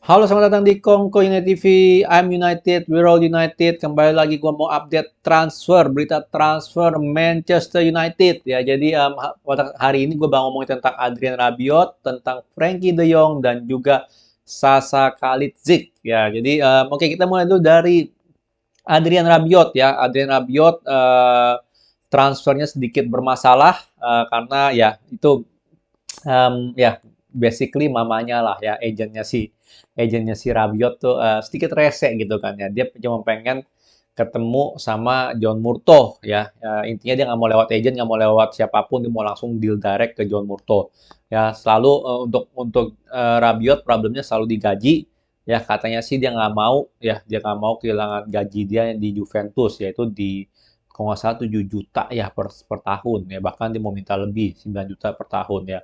Halo, selamat datang di Kongko United TV. I'm United, we're all United. Kembali lagi gua mau update transfer, berita transfer Manchester United ya. Jadi pada hari ini gue bakal ngomongin tentang Adrian Rabiot, tentang Frankie De Jong dan juga Sasa Kalidzic ya. Jadi oke, kita mulai dulu dari Adrian Rabiot ya. Adrian Rabiot transfernya sedikit bermasalah karena ya itu ya basically mamanya lah ya, agentnya si Rabiot tuh sedikit rese gitu kan ya. Dia cuma pengen ketemu sama John Murtough ya. Intinya dia nggak mau lewat agent, nggak mau lewat siapapun, dia mau langsung deal direct ke John Murtough. Ya selalu untuk Rabiot problemnya selalu digaji. Ya katanya sih dia nggak mau kehilangan gaji dia yang di Juventus, yaitu di kalau nggak salah 7 juta ya per tahun ya, bahkan dia mau minta lebih 9 juta per tahun ya.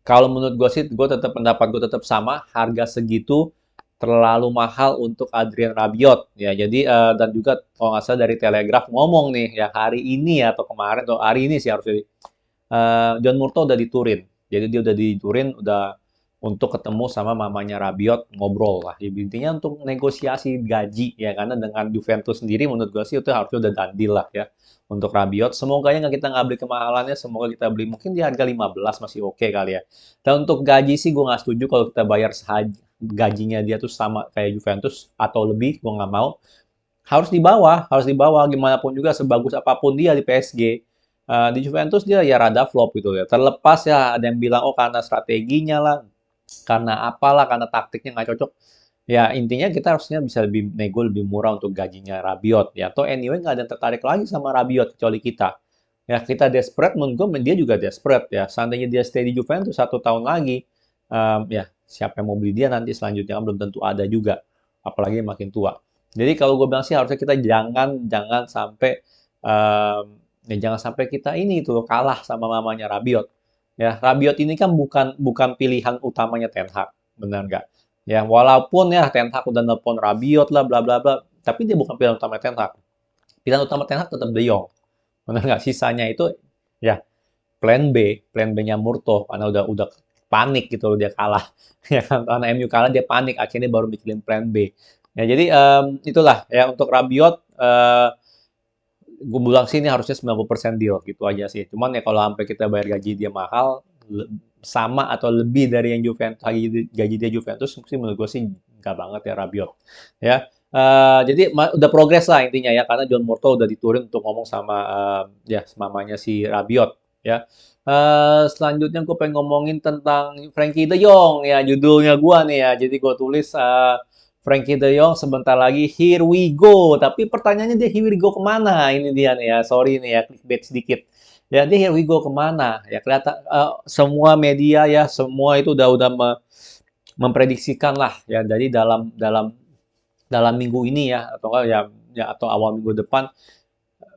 Kalau menurut gue sih, pendapat gue tetap sama, harga segitu terlalu mahal untuk Adrian Rabiot ya. Jadi dan juga kalau nggak salah dari Telegraph ngomong nih ya hari ini ya, atau kemarin atau hari ini sih harusnya, John Murtough udah di Turin. Jadi dia udah di Turin, udah untuk ketemu sama mamanya Rabiot, ngobrol lah. Ya, intinya untuk negosiasi gaji ya, karena dengan Juventus sendiri menurut gue sih itu harusnya udah done deal lah ya untuk Rabiot. Semoga ya kita nggak beli kemahalannya, semoga kita beli mungkin di harga 15 masih oke kali ya. Dan untuk gaji sih gue nggak setuju kalau kita bayar gajinya dia tuh sama kayak Juventus atau lebih, gue nggak mau. Harus di bawah gimana pun juga, sebagus apapun dia di PSG. Di Juventus dia ya rada flop gitu ya. Terlepas ya ada yang bilang oh karena strateginya lah, karena apalah, karena taktiknya nggak cocok. Ya intinya kita harusnya bisa lebih nego lebih murah untuk gajinya Rabiot ya. Atau anyway nggak ada yang tertarik lagi sama Rabiot kecuali kita. Ya kita desperate, menurut gue dia juga desperate ya. Seandainya dia stay di Juventus 1 tahun lagi, ya siapa yang mau beli dia nanti selanjutnya, kan belum tentu ada juga. Apalagi makin tua. Jadi kalau gue bilang sih harusnya kita jangan jangan sampai jangan sampai kita ini tuh kalah sama mamanya Rabiot. Ya, Rabiot ini kan bukan bukan pilihan utamanya Ten Hag, benar nggak? Ya, walaupun ya Ten Hag udah nelpon Rabiot lah, bla bla bla, tapi dia bukan pilihan utama Ten Hag. Pilihan utama Ten Hag tetap De Jong, benar nggak? Sisanya itu ya plan B-nya Murtough, karena udah panik gitu loh dia kalah. Ya kan, karena MU kalah dia panik, akhirnya baru bikin plan B. Ya, jadi itulah ya untuk Rabiot, gue bilang sih ini harusnya 90% deal gitu aja sih. Cuman ya kalau sampai kita bayar gaji dia mahal, sama atau lebih dari yang Juventus, gaji dia Juventus sih menurut gue sih nggak banget ya Rabiot. Ya, jadi udah progres lah intinya ya, karena John Murtough udah diturin untuk ngomong sama ya mamanya si Rabiot ya. Selanjutnya gue pengen ngomongin tentang Frankie De Jong ya, judulnya gue nih ya. Jadi gue tulis Frankie De Jong sebentar lagi here we go. Tapi pertanyaannya dia here we go kemana? Ini dia nih ya. Sorry nih ya, clickbait sedikit. Ya dia here we go kemana? Ya kelihatan semua media ya, semua itu udah memprediksikan lah ya, dari dalam dalam dalam minggu ini ya, atau atau awal minggu depan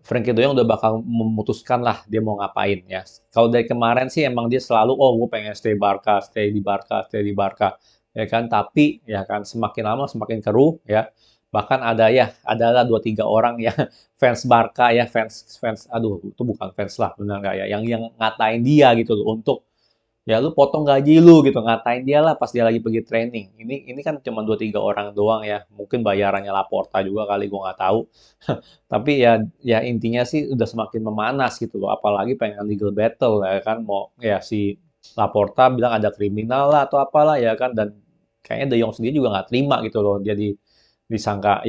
Frankie De Jong udah bakal memutuskan lah dia mau ngapain ya. Kalau dari kemarin sih emang dia selalu oh gue pengen stay Barca, stay di Barca, stay di Barca ya kan. Tapi ya kan semakin lama semakin keruh ya. Bahkan adalah 2 3 orang ya fans Barca ya, fans fans aduh itu bukan fans lah benar nggak ya, yang ngatain dia gitu loh untuk ya lu potong gaji lu gitu, ngatain dia lah pas dia lagi pergi training. Ini kan cuma 2 3 orang doang ya, mungkin bayarannya Laporta juga kali, gue nggak tahu. Tapi ya intinya sih udah semakin memanas gitu loh, apalagi pengen legal battle ya kan, mau ya si Laporta bilang ada kriminal lah atau apalah ya kan, dan kayaknya De Jong sendiri juga nggak terima gitu loh, jadi disangka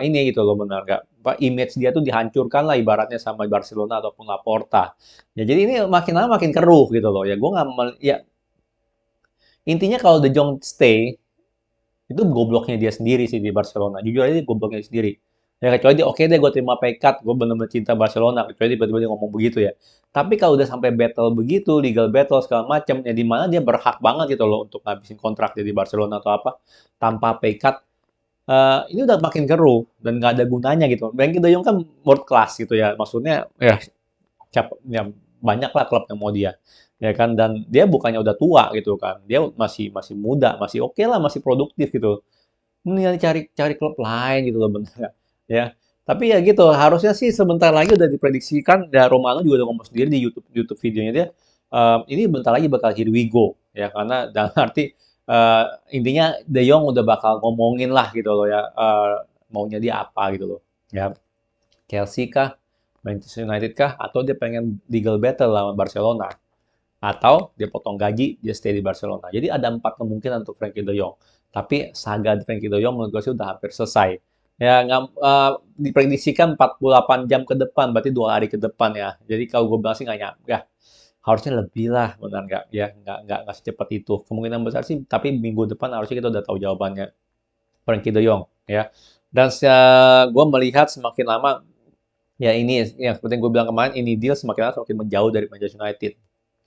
ini gitu loh, benar nggak, apa image dia tuh dihancurkan lah ibaratnya sama Barcelona ataupun Laporta. Ya jadi ini makin lama makin keruh gitu loh ya, gue nggak ya intinya kalau De Jong stay itu gobloknya dia sendiri sih di Barcelona, jujur aja gobloknya dia sendiri. Ya kecuali dia oke deh gue terima pay cut, gue bener-bener cinta Barcelona, kecuali tiba-tiba dia ngomong begitu ya. Tapi kalau udah sampai battle begitu, legal battle segala macam, ya di mana dia berhak banget gitu loh untuk ngabisin kontrak dia di Barcelona atau apa tanpa pay cut. Ini udah makin keruh dan nggak ada gunanya gitu. Frankie De Jong kan world class gitu ya, maksudnya ya ya banyak lah klub yang mau dia ya kan, dan dia bukannya udah tua gitu kan, dia masih masih muda, masih oke lah, masih produktif gitu. Ini cari cari klub lain gitu loh, bener nggak? Ya. Tapi ya gitu, harusnya sih sebentar lagi udah diprediksikan, ya Romano juga udah ngomong sendiri di YouTube YouTube videonya dia, ini bentar lagi bakal here we go ya, karena dalam arti Intinya De Jong udah bakal ngomongin lah gitu loh ya, maunya dia apa gitu loh. Ya, Chelsea kah, Manchester United kah, atau dia pengen legal battle lawan Barcelona, atau dia potong gaji, dia stay di Barcelona. Jadi ada 4 kemungkinan untuk Frankie De Jong. Tapi saga Frankie De Jong menurut gue sih udah hampir selesai. Ya, diprediksikan 48 jam ke depan, berarti 2 hari ke depan ya. Jadi kalau gue bilang sih nggak nyampe, ya, harusnya lebih lah, benar nggak? Ya, nggak secepat itu. Kemungkinan besar sih, tapi minggu depan harusnya kita udah tahu jawabannya. Frankie De Jong, ya. Dan gue melihat semakin lama, ya ini yang seperti gue bilang kemarin, ini deal semakin lama semakin menjauh dari Manchester United.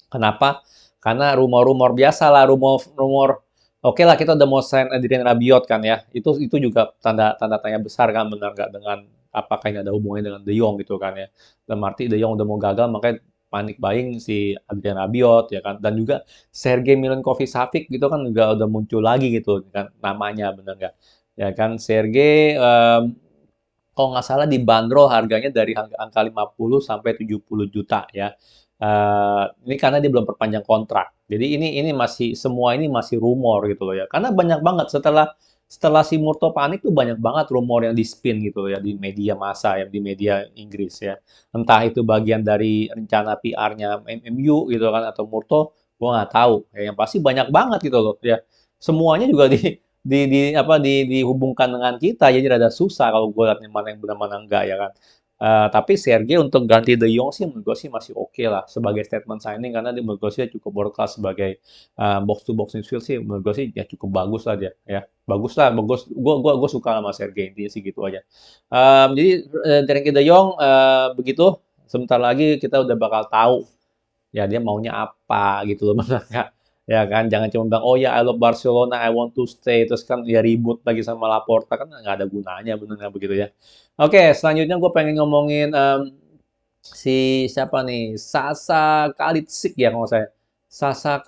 Kenapa? Karena rumor-rumor biasa lah, rumor-rumor oke lah kita udah mau sign Adrien Rabiot kan ya. Itu juga tanda tanda tanya besar kan, benar nggak, dengan apakah ini ada hubungannya dengan De Jong gitu kan ya. Dan arti De Jong udah mau gagal, makanya panik buying si Adrien Rabiot ya kan. Dan juga Sergei Milinkovic-Savic gitu kan juga udah muncul lagi gitu kan namanya, benar nggak? Ya kan Sergei, kalau nggak salah dibanderol harganya dari angka 50 sampai 70 juta ya. Ini karena dia belum perpanjang kontrak. Jadi ini masih, semua ini masih rumor gitu loh ya. Karena banyak banget setelah setelah si Murto panik tuh banyak banget rumor yang di-spin gitu loh ya di media massa ya, di media Inggris ya. Entah itu bagian dari rencana PR-nya MU gitu kan atau Murto, gua nggak tahu. Ya, yang pasti banyak banget gitu loh ya. Semuanya juga dihubungkan dengan kita, jadi rada susah kalau gue lihat mana yang benar mana enggak ya kan. Tapi Sergei untuk ganti De Jong sih menurut gue sih masih oke lah sebagai statement signing, karena dia menurut gue sih cukup world class sebagai box to box midfield sih, menurut gue sih ya cukup bagus lah dia ya, bagus lah, bagus, gue suka sama Sergei, intinya sih gitu aja. Jadi Frankie De Jong begitu, sebentar lagi kita udah bakal tahu ya dia maunya apa gitu loh, benar nggak? Ya kan, jangan cuma bilang, oh ya I love Barcelona, I want to stay, terus kan ya ribut lagi sama Laporta, kan nggak ada gunanya, benar nggak begitu ya. Oke, selanjutnya gue pengen ngomongin si siapa nih, Sasa Kalicic ya kalau saya. Sasa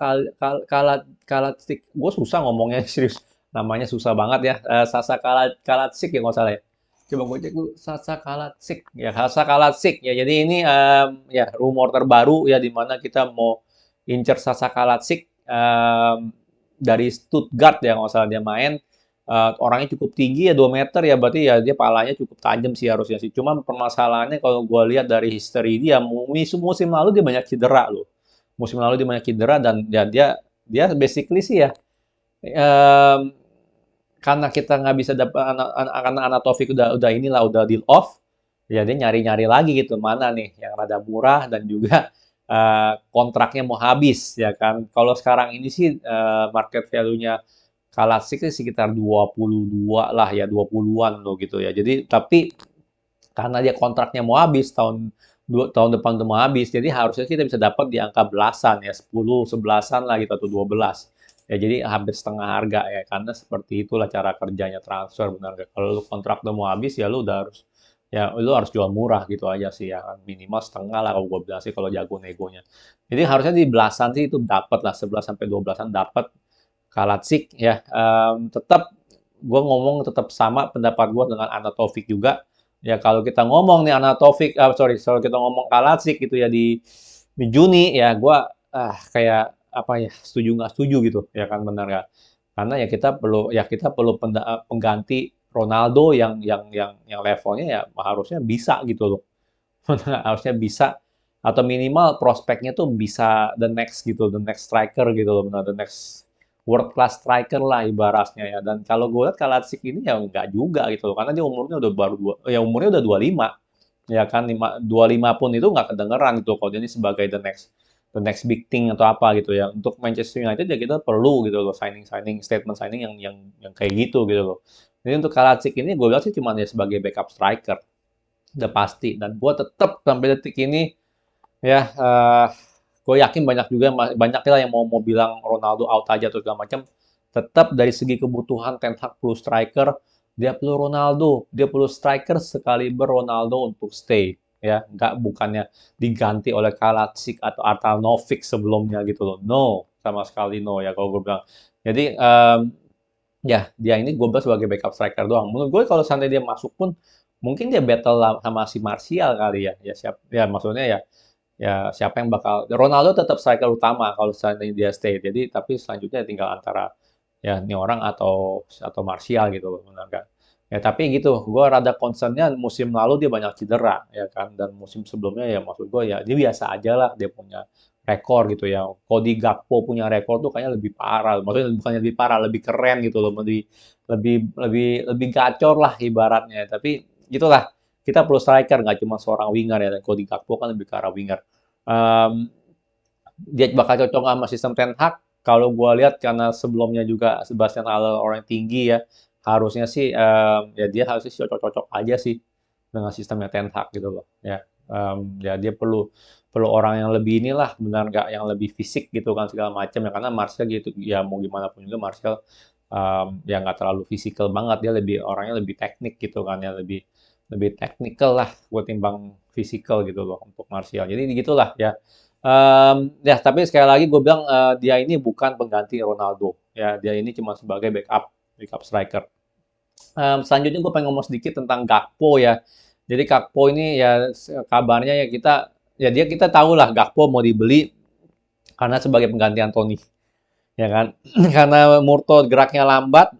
Kalicic, gue susah ngomongnya serius, namanya susah banget ya. Sasa Kalicic ya kalau salah ya. Coba gue cek dulu, Sasa Kalicic ya, Sasa Kalicic ya. Jadi ini ya rumor terbaru ya, di mana kita mau incer Sasa Kalicic dari Stuttgart ya kalau salah dia main. Orangnya cukup tinggi ya, 2 meter ya, berarti ya dia palanya cukup tajam sih harusnya sih. Cuma permasalahannya kalau gue lihat dari history dia, musim lalu dia banyak cedera loh. Musim lalu dia banyak cedera, dan ya dia basically sih ya, em, karena kita nggak bisa dapat, karena Anatovic udah inilah, udah deal off, ya dia nyari-nyari lagi gitu mana nih yang rada murah dan juga kontraknya mau habis ya kan. Kalau sekarang ini sih market value-nya Kalasic sih sekitar 22 lah ya, 20-an loh gitu ya. Jadi tapi karena dia kontraknya mau habis tahun depan udah mau habis, jadi harusnya kita bisa dapat di angka belasan ya, 10, 11-an lah gitu atau 12. Ya jadi hampir setengah harga ya, karena seperti itulah cara kerjanya transfer, benar nggak? Kalau lu kontrak udah mau habis ya lu udah harus, ya lu harus jual murah gitu aja sih ya kan. Minimal setengah lah kalau gue bilang sih kalau jago negonya. Jadi harusnya di belasan sih itu dapat lah, 11 sampai 12-an dapat Kalasic ya. Tetap gue ngomong tetap sama pendapat gue dengan Anatovic juga. Ya kalau kita ngomong nih Anatovic, kalau kita ngomong Kalasic gitu ya di Juni ya, gue kayak apa ya, setuju nggak setuju gitu ya kan, benar nggak? Karena ya kita perlu pengganti Ronaldo yang levelnya ya harusnya bisa gitu loh. Harusnya bisa, atau minimal prospeknya tuh bisa the next gitu, the next striker gitu loh, benar, the next world class striker lah ibaratnya ya. Dan kalau gue lihat Kalatsik ini ya enggak juga gitu loh, karena dia umurnya udah baru ya umurnya udah 25 ya kan, 25 pun itu nggak kedengeran gitu kalau dia ini sebagai the next big thing atau apa gitu ya. Untuk Manchester United ya kita perlu gitu loh, statement signing yang kayak gitu gitu loh. Jadi untuk Kalatsik ini gue lihat sih cuma ya sebagai backup striker udah pasti, dan gue tetap sampai detik ini ya, gue yakin banyak juga, banyak lah yang mau bilang Ronaldo out aja atau segala macam. Tetap dari segi kebutuhan, Ten Hag perlu striker, dia perlu Ronaldo, dia perlu striker sekaliber Ronaldo untuk stay ya, nggak, bukannya diganti oleh Kalacic atau Artanovic sebelumnya gitu loh, no, sama sekali no ya kalau gue bilang. Jadi ya dia ini gue bahas sebagai backup striker doang. Menurut gue kalau seandainya dia masuk pun mungkin dia battle sama si Martial kali ya. Ya siap ya, maksudnya ya, siapa yang bakal, Ronaldo tetap striker utama kalau seandainya dia stay. Jadi tapi selanjutnya tinggal antara ya ini orang atau Martial gitu loh, benar nggak? Ya tapi gitu, gue rada concernnya musim lalu dia banyak cedera ya kan, dan musim sebelumnya ya maksud gue ya dia biasa aja lah dia punya rekor gitu ya. Cody Gakpo punya rekor tuh kayaknya lebih parah, maksudnya bukannya lebih parah, lebih keren gitu loh, lebih lebih lebih gacor lah ibaratnya. Tapi gitulah, kita perlu striker nggak cuma seorang winger ya, dan Cody Gakpo kan lebih ke arah winger. Em, Dia bakal cocok sama sistem Ten Hag. Kalau gue lihat karena sebelumnya juga Sebastian Haller orang tinggi ya, harusnya sih ya dia harusnya sih cocok-cocok aja sih dengan sistemnya Ten Hag gitu loh. Ya, ya dia perlu perlu orang yang lebih inilah, benar nggak, yang lebih fisik gitu kan segala macam ya, karena Martial gitu ya mau gimana pun juga Martial ya nggak terlalu fisikal banget, dia lebih orangnya lebih teknik gitu kan ya, lebih lebih teknikal lah buat timbang fisikal gitu loh untuk Martial. Jadi gitulah ya. Ya, tapi sekali lagi gue bilang dia ini bukan pengganti Ronaldo. Ya, dia ini cuma sebagai backup striker. Selanjutnya gue pengen ngomong sedikit tentang Gakpo ya. Jadi Gakpo ini ya kabarnya ya kita tahu lah Gakpo mau dibeli karena sebagai pengganti Anthony, ya kan? Karena Murto geraknya lambat,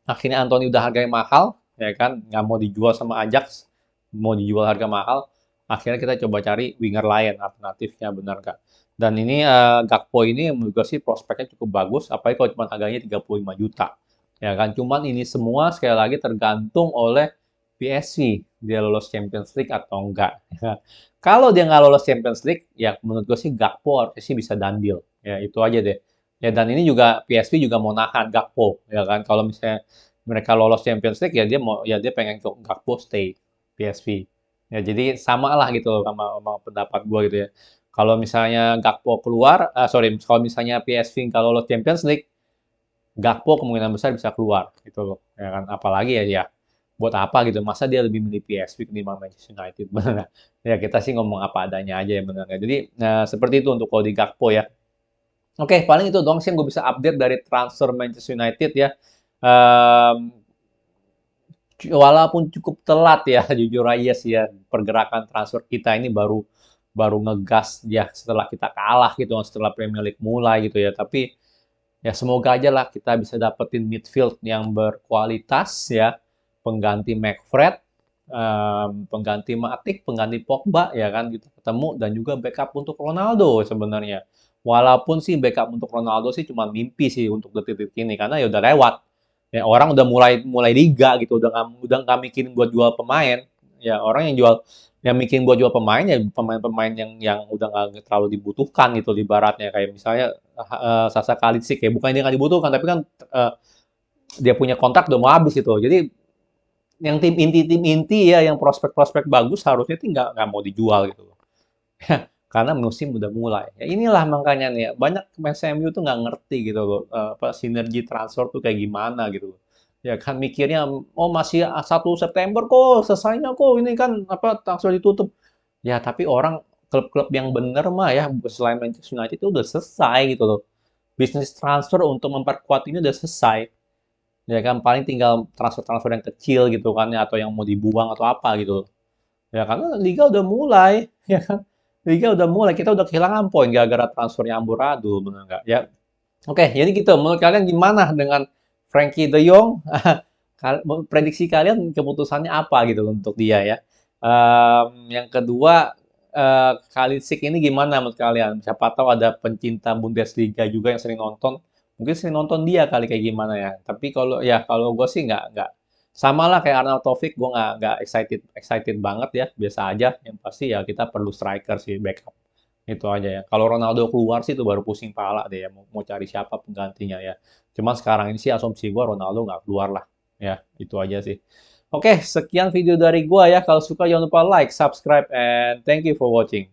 akhirnya Anthony udah harganya mahal, ya kan? Nggak mau dijual sama Ajax, mau dijual harga mahal. Akhirnya kita coba cari winger lain alternatifnya, benar nggak? Dan ini Gakpo ini menurut gue sih prospeknya cukup bagus, apalagi kalau cuma harganya 35 juta. Ya kan, cuman ini semua sekali lagi tergantung oleh PSV, dia lolos Champions League atau enggak. Ya. Kalau dia nggak lolos Champions League, ya menurut gue sih Gakpo harusnya sih bisa dandil. Ya itu aja deh. Ya dan ini juga PSV juga mau nahan Gakpo, ya kan. Kalau misalnya mereka lolos Champions League ya dia pengen Gakpo stay PSV. Ya jadi sama lah gitu loh sama pendapat gue gitu ya. Kalau misalnya Gakpo keluar, sorry, kalau misalnya PSV nggak lolos Champions League, Gakpo kemungkinan besar bisa keluar gitu loh. Ya kan, apalagi ya buat apa gitu. Masa dia lebih milih PSV ketimbang Manchester United, benar nggak? Ya kita sih ngomong apa adanya aja ya, benar nggak? Jadi seperti itu untuk kalau di Gakpo ya. Oke, paling itu dong sih yang gue bisa update dari transfer Manchester United ya. Em, Walaupun cukup telat ya, jujur aja sih ya, pergerakan transfer kita ini baru baru ngegas ya setelah kita kalah gitu, setelah Premier League mulai gitu ya. Tapi ya semoga aja lah kita bisa dapetin midfield yang berkualitas ya, pengganti McFred, pengganti Matic, pengganti Pogba ya kan gitu ketemu, dan juga backup untuk Ronaldo sebenarnya. Walaupun sih backup untuk Ronaldo sih cuma mimpi sih untuk detik-detik ini, karena ya udah lewat. Ya orang udah mulai mulai liga gitu, udah nggak mikirin buat jual pemain. Ya orang yang mikirin buat jual pemain ya pemain-pemain yang udah nggak terlalu dibutuhkan gitu di baratnya, kayak misalnya Sasa Kalicic ya, bukan dia nggak dibutuhkan tapi kan uh, dia punya kontrak udah mau habis itu. Jadi yang tim inti ya, yang prospek-prospek bagus harusnya itu nggak mau dijual gitu loh. Karena musim udah mulai. Ya inilah makanya nih ya, banyak fans MU tuh nggak ngerti gitu loh, apa sinergi transfer tuh kayak gimana gitu loh. Ya kan mikirnya, oh masih 1 September kok, selesainya kok, ini kan apa transfer ditutup. Ya tapi orang klub-klub yang bener mah ya selain Manchester United itu udah selesai gitu loh. Bisnis transfer untuk memperkuat ini udah selesai. Ya kan paling tinggal transfer-transfer yang kecil gitu kan ya, atau yang mau dibuang atau apa gitu loh. Ya karena liga udah mulai, ya kan. Liga udah mulai, kita udah kehilangan poin gara-gara transfernya amburadul, benar nggak? Ya, oke, jadi gitu. Menurut kalian gimana dengan Frankie De Jong? Prediksi kalian keputusannya apa gitu untuk dia ya? Yang kedua, Kalisic ini gimana menurut kalian? Siapa tahu ada pencinta Bundesliga juga yang sering nonton. Mungkin sering nonton dia kali kayak gimana ya. Tapi kalau gue sih nggak sama lah kayak Arnaud Taufik, gue nggak excited excited banget ya, biasa aja. Yang pasti ya kita perlu striker sih, backup. Itu aja ya. Kalau Ronaldo keluar sih itu baru pusing pala deh ya, mau cari siapa penggantinya ya. Cuman sekarang ini sih asumsi gue Ronaldo nggak keluar lah. Ya, itu aja sih. Oke, sekian video dari gue ya. Kalau suka jangan lupa like, subscribe, and thank you for watching.